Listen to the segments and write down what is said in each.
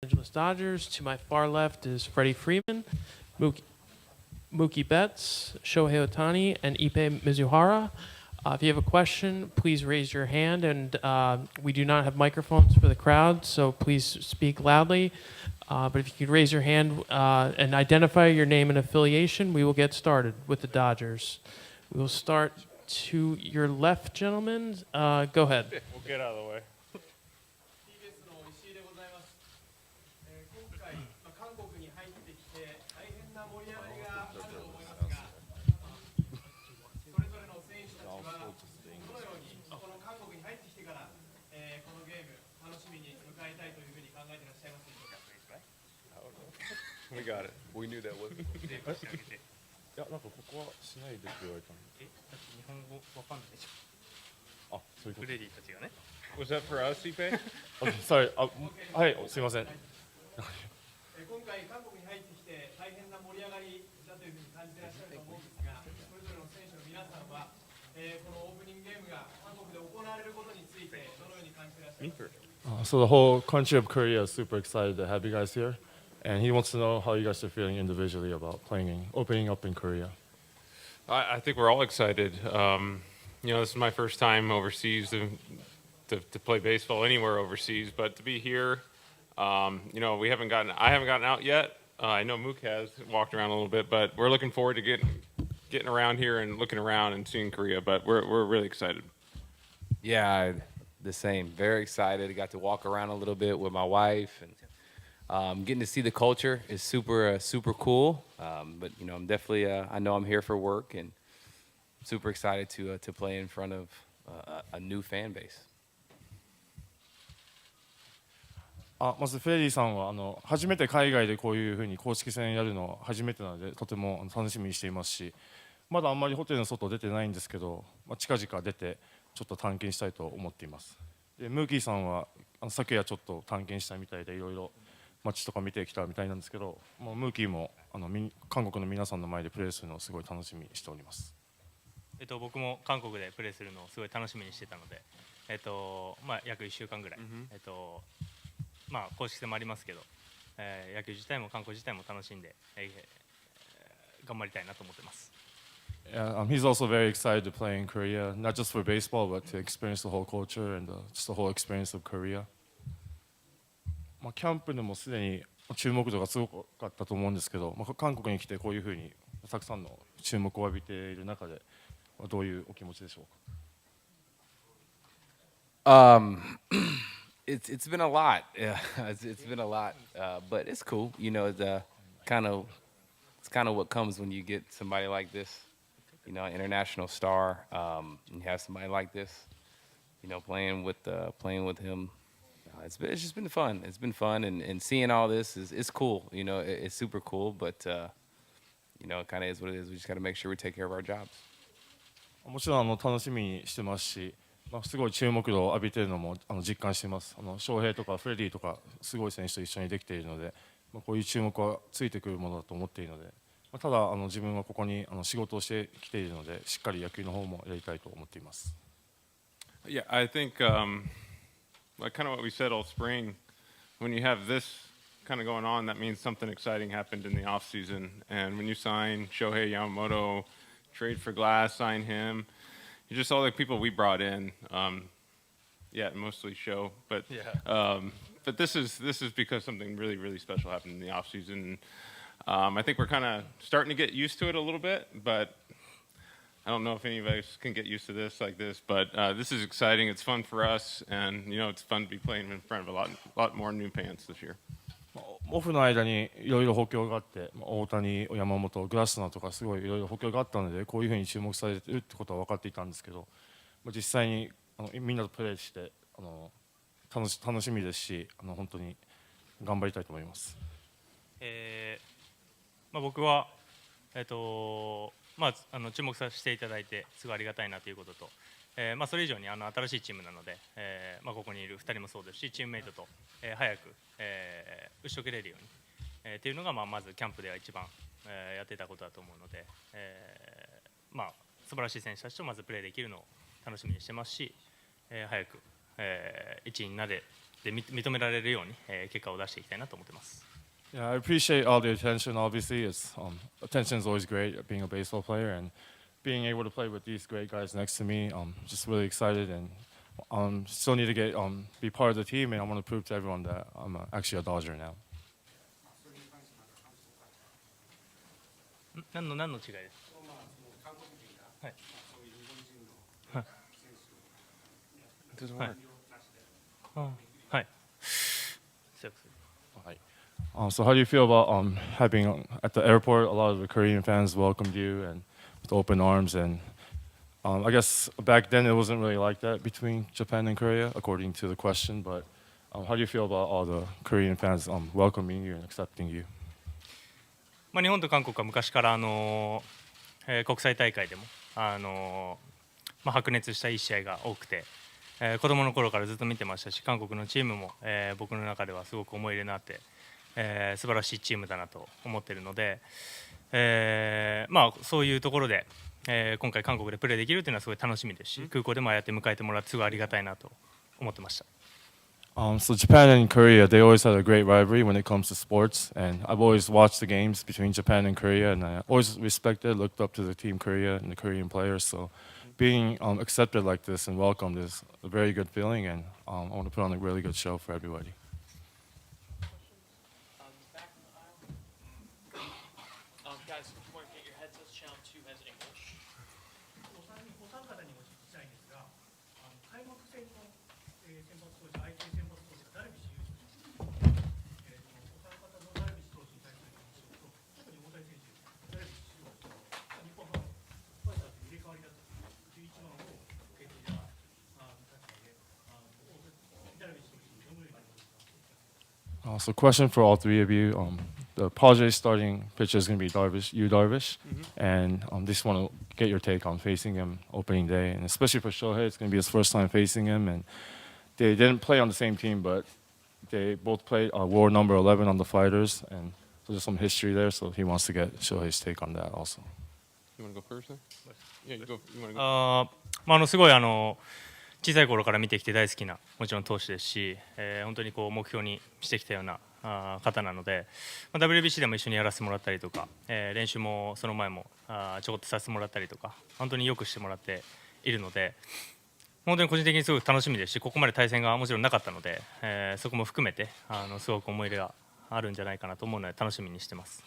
Angeles Dodgers. To my far left is Freddie Freeman, Mookie Betts, Shohei Ohtani, and Ippei Mizuhara. If you have a question, please raise your hand, and we do not have microphones for the crowd, so please speak loudly. But if you could raise your hand and identify your name and affiliation, we will get started with the Dodgers. We will start to your left, gentlemen. Go ahead. We'll get out of the way. We got it. We knew that wasn't. いや、なんかここはしないでって言われたの。日本語わかんないでしあ、そういうょ。こと。フレディたちがね。Was that for us, Ippei? Sorry. はい、すいません。今回韓国に入ってきて大変な盛り上がりだというふうに感じていらっしゃると思うんですが、それぞれの選手の皆さんは、このオープニングゲームが韓国で行われることについてどのように感じていらっしゃいますか。So the whole country of Korea is super excited to have you guys here, and he wants to know how you guys are feeling individually about opening up in Korea. I think we're all excited. This is my first time overseas to play baseball anywhere overseas, but to be here, I haven't gotten out yet. I know Mook has walked around a little bit, but we're looking forward to getting around here and looking around and seeing Korea. But we're really excited. Yeah, the same. Very excited. I got to walk around a little bit with my wife, and getting to see the culture is super cool. But I'm definitely I know I'm here for work, and super excited to play in front of a new fan base. まずフェリーさんは初めて海外でこういうふうに公式戦やるのは初めてなのでとても楽しみにしていますし、まだあんまりホテルの外出てないんですけど、近々出てちょっと探検したいと思っています。でムーキーさんは昨夜ちょっと探検したみたいでいろいろ街とか見てきたみたいなんですけど、ムーキーも韓国の皆さんの前でプレーするのをすごい楽しみにしております。僕も韓国でプレーするのをすごい楽しみにしてたので、約1週間ぐらい、公式戦もありますけど、野球自体も韓国自体も楽しんで、頑張りたいなと思ってます。Yeah, he's also very excited to play in Korea, not just for baseball, but to experience the whole culture and just the whole experience of Korea. キャンプでもすでに注目度がすごかったと思うんですけど、韓国に来てこういうふうにたくさんの注目を浴びている中で、どういうお気持ちでしょうか。It's been a lot. Yeah, it's been a lot, but it's cool. It's kind of what comes when you get somebody like this. An international star. You have somebody like this. Playing with him. It's just been fun. It's been fun, and seeing all this is cool. It's super cool, but it kind of is what it is. We just got to make sure we take care of our jobs. もちろん楽しみにしてますし、すごい注目度を浴びているのも実感しています。翔平とかフレディとかすごい選手と一緒にできているので、こういう注目はついてくるものだと思っているので、ただ自分はここに仕事をしてきているので、しっかり野球の方もやりたいと思っています。Yeah, I think like kind of what we said all spring, when you have this kind of going on, that means something exciting happened in the off season. And when you sign Shohei Yamamoto, trade for Glass, sign him, you're just all the people we brought in. Mostly Show, but this is because something really special happened in the off season. I think we're kind of starting to get used to it a little bit, but I don't know if any of us can get used to this like this. But this is exciting. It's fun for us, and it's fun to be playing in front of a lot more new fans this year. オフの間にいろいろ補強があって、大谷、山本、グラスナーとかすごいいろいろ補強があったので、こういうふうに注目されているってことは分かっていたんですけど、実際にみんなとプレーして楽しみですし、本当に頑張りたいと思います。僕は注目させていただいてすごいありがたいなということと、それ以上に新しいチームなので、ここにいる2人もそうですし、チームメイトと、早く、打ち解けれるように、っていうのが、まずキャンプでは一番、やっていたことだと思うので、素晴らしい選手たちとまずプレーできるのを楽しみにしてますし、早く、一員になれで認められるように、結果を出していきたいなと思ってます。Yeah, I appreciate all the attention. Obviously, attention is always great at being a baseball player, and being able to play with these great guys next to me. Just really excited, and still need to be part of the team, and I want to prove to everyone that I'm actually a Dodger now. 何の違いですか？はい。はい。So how do you feel about having at the airport a lot of the Korean fans welcomed you and with open arms, and I guess back then it wasn't really like that between Japan and Korea according to the question, but how do you feel about all the Korean fans welcoming you and accepting you? 日本と韓国は昔から国際大会でも白熱したいい試合が多くて、子供の頃からずっと見てましたし、韓国のチームも、僕の中ではすごく思い入れのあって、素晴らしいチームだなと思っているので、そういうところで、今回韓国でプレーできるというのはすごい楽しみですし、空港でもああやって迎えてもらってすごいありがたいなと思ってました。So Japan and Korea, they always had a great rivalry when it comes to sports, and I've always watched the games between Japan and Korea, and I always respected, looked up to the team Korea and the Korean players. So being accepted like this and welcomed is a very good feeling, and I want to put on a really good show for everybody. Guys, if you want to get your headsets, channel 2 has English. お三方にお聞きしたいんですが、開幕戦の先発投手、相手先発投手がダルビッシュ有投手、お三方のダルビッシュ投手に対する印象と、特に大谷選手、ダルビッシュを日本ハムファイターズに入れ替わりだったという11番を受け継いだ立場で、ダルビッシュ投手にどのように思いますか？ So question for all three of you. The Padres starting pitcher is going to be Yu Darvish, and just want to get your take on facing him opening day, and especially for Shohei, it's going to be his first time facing him, and they didn't play on the same team, but they both played war number 11 on the Fighters, and so there's some history there, so he wants to get Shohei's take on that also. You want to go first then? Yeah, you want to go. すごい小さい頃から見てきて大好きなもちろん投手ですし、本当にこう目標にしてきたような方なので、WBC でも一緒にやらせてもらったりとか、練習もその前もちょこっとさせてもらったりとか、本当によくしてもらっているので、本当に個人的にすごく楽しみですし、ここまで対戦がもちろんなかったので、そこも含めてすごく思い入れがあるんじゃないかなと思うので楽しみにしてます。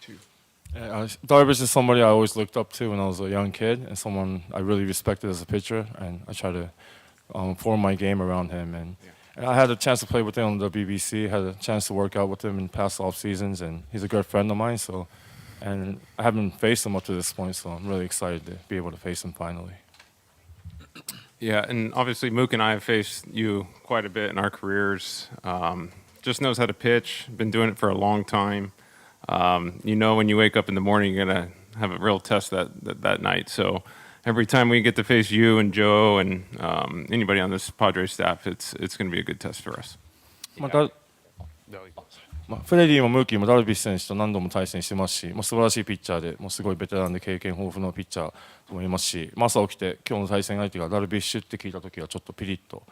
Darvish is somebody I always looked up to when I was a young kid, and someone I really respected as a pitcher, and I try to form my game around him. And I had a chance to play with him on the BBC, had a chance to work out with him in past off seasons, and he's a good friend of mine. So, and I haven't faced him up to this point, so I'm really excited to be able to face him finally. Yeah, and obviously Mook and I have faced you quite a bit in our careers. Just knows how to pitch, been doing it for a long time. When you wake up in the morning, you're going to have a real test that night. So every time we get to face you and Joe and anybody on this Padres staff, it's going to be a good test for us. フレディもムーキーもダルビッシュ選手と何度も対戦してますし、素晴らしいピッチャーで、すごいベテランで経験豊富なピッチャーと思いますし、朝起きて今日の対戦相手がダルビッシュって聞いたときはちょっとピリッと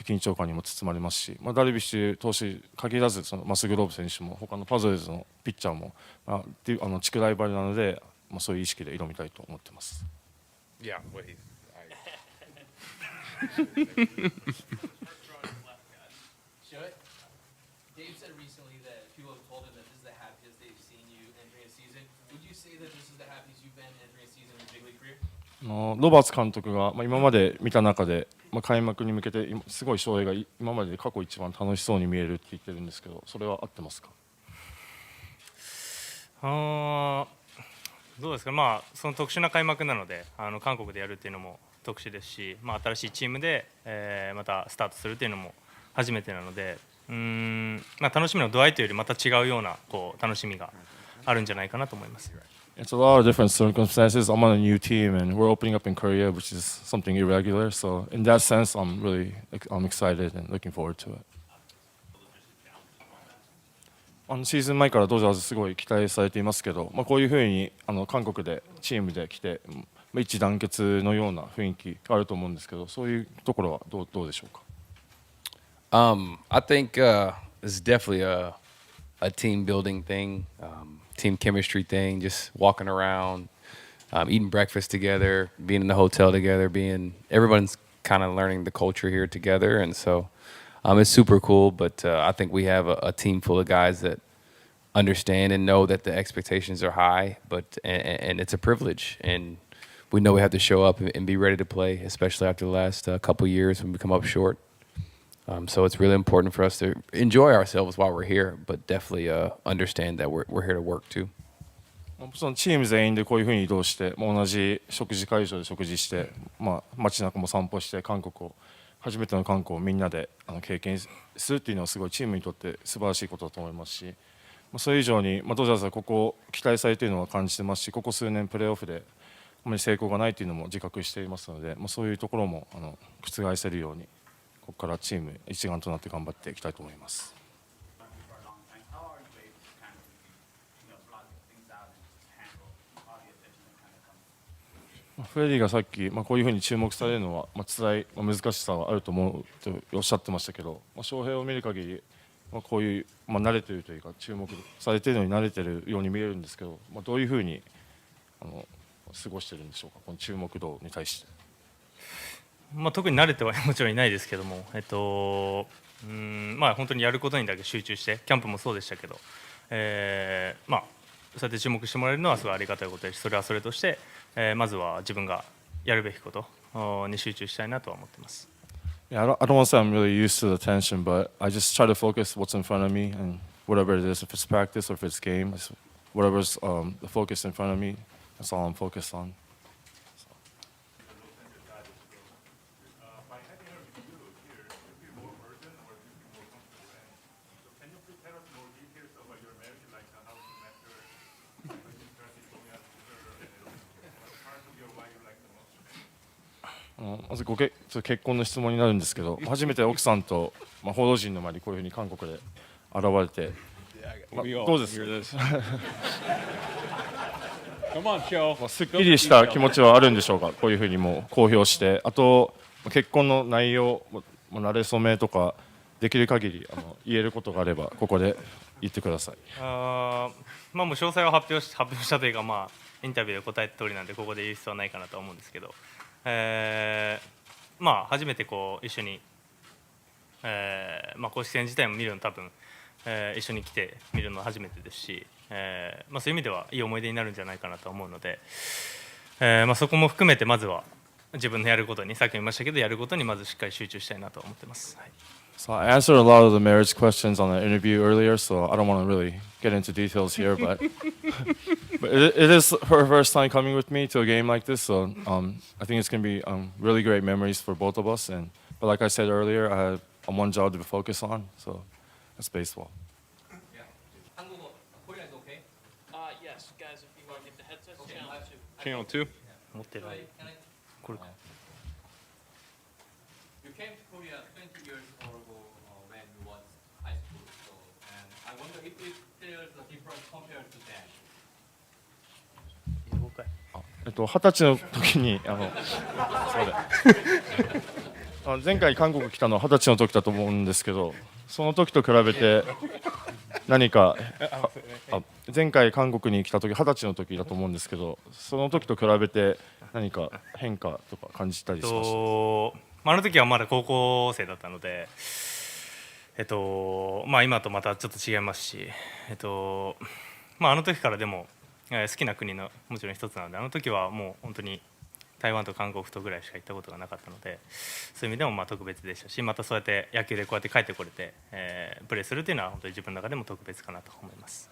緊張感にも包まれますし、ダルビッシュ投手限らずマスグローブ選手も他のパドレーズのピッチャーも地区ライバルなので、そういう意識で挑みたいと思ってます。Yeah, Dave said recently that people have told him that this is the happiest they've seen you entering a season. Would you say that this is the happiest you've been entering a season in your big league career? ロバーツ監督が今まで見た中で、開幕に向けてすごい翔平が今までで過去一番楽しそうに見えるって言ってるんですけど、それは合ってますか？どうですか、その特殊な開幕なので韓国でやるっていうのも特殊ですし、新しいチームで、またスタートするっていうのも初めてなので、楽しみの度合いというよりまた違うような楽しみがあるんじゃないかなと思います。It's a lot of different circumstances. I'm on a new team, and we're opening up in Korea, which is something irregular. So in that sense, I'm excited and looking forward to it. シーズン前からドジャースすごい期待されていますけど、こういうふうに韓国でチームで来て一致団結のような雰囲気があると思うんですけど、そういうところはどうでしょうか？ I think it's definitely a team building thing, team chemistry thing. Just walking around, eating breakfast together, being in the hotel together, everyone's kind of learning the culture here together, and so it's super cool. But I think we have a team full of guys that understand and know that the expectations are high, and it's a privilege, and we know we have to show up and be ready to play, especially after the last couple years when we come up short. So it's really important for us to enjoy ourselves while we're here, but definitely understand that we're here to work too. そのチーム全員でこういうふうに移動して、同じ食事会場で食事して、街中も散歩して初めての韓国をみんなで経験するっていうのはすごいチームにとって素晴らしいことだと思いますし、それ以上にドジャースはここ期待されているのは感じてますし、ここ数年プレーオフであまり成功がないというのも自覚していますので、そういうところも覆せるようにここからチーム一丸となって頑張っていきたいと思います。フレディがさっき、こういうふうに注目されるのは、辛い、難しさはあると思うとおっしゃってましたけど、翔平を見る限り、こういう、慣れているというか注目されているのに慣れているように見えるんですけど、どういうふうに過ごしているんでしょうか、この注目度に対して。特に慣れてはもちろんいないですけども、本当にやることにだけ集中して、キャンプもそうでしたけど、そうやって注目してもらえるのはすごいありがたいことですし、それはそれとして、まずは自分がやるべきことに集中したいなとは思ってます。Yeah, I don't want to say I'm really used to the tension, but I just try to focus what's in front of me and whatever it is, if it's practice or if it's game, whatever's the focus in front of me, that's all I'm focused on.まず結婚の質問になるんですけど、初めて奥さんと、報道陣の前にこういうふうに韓国で現れて、どうですかすっきりした気持ちはあるんでしょうか、こういうふうにもう公表して、あと結婚の内容、慣れ初めとか、できる限り言えることがあれば、ここで言ってください。もう詳細は発表したというか、インタビューで答えた通りなんで、ここで言う必要はないかなと思うんですけど。初めて一緒に、公式戦自体も見るの多分、一緒に来て見るのは初めてですし、そういう意味ではいい思い出になるんじゃないかなと思うので、そこも含めてまずは自分のやることに、さっきも言いましたけど、やることにまずしっかり集中したいなと思ってます。はい。So I answered a lot of the marriage questions on the interview earlier, so I don't want to really get into details here, but it is her first time coming with me to a game like this, so I think it's going to be really great memories for both of us. But like I said earlier, I have one job to focus on, so that's baseball. 한국어, Korean is okay? Yes, guys, if you want to get the headsets, Channel 2. 持ってる。 これか。 You came to Korea 20 years ago when you was high school, so and I wonder if there's a difference compared to then. 20歳の時に前回韓国来たのは20歳の時だと思うんですけど、その時と比べて何か前回韓国に来た時20歳の時だと思うんですけど、その時と比べて何か変化とか感じたりしました？あの時はまだ高校生だったので、今とまたちょっと違いますし、あの時からでも好きな国のもちろん一つなので、あの時はもう本当に台湾と韓国とぐらいしか行ったことがなかったので、そういう意味でも特別でしたし、またそうやって野球でこうやって帰ってこれて、プレーするというのは本当に自分の中でも特別かなと思います。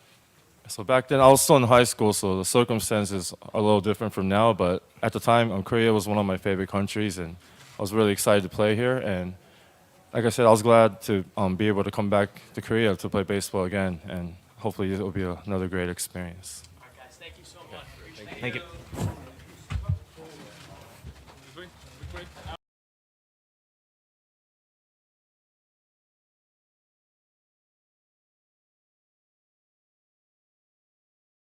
So back then I was still in high school, so the circumstances are a little different from now, but at the time Korea was one of my favorite countries and I was really excited to play here, and like I said, I was glad to be able to come back to Korea to play baseball again, and hopefully it will be another great experience. All right, guys, thank you so much. Thank you.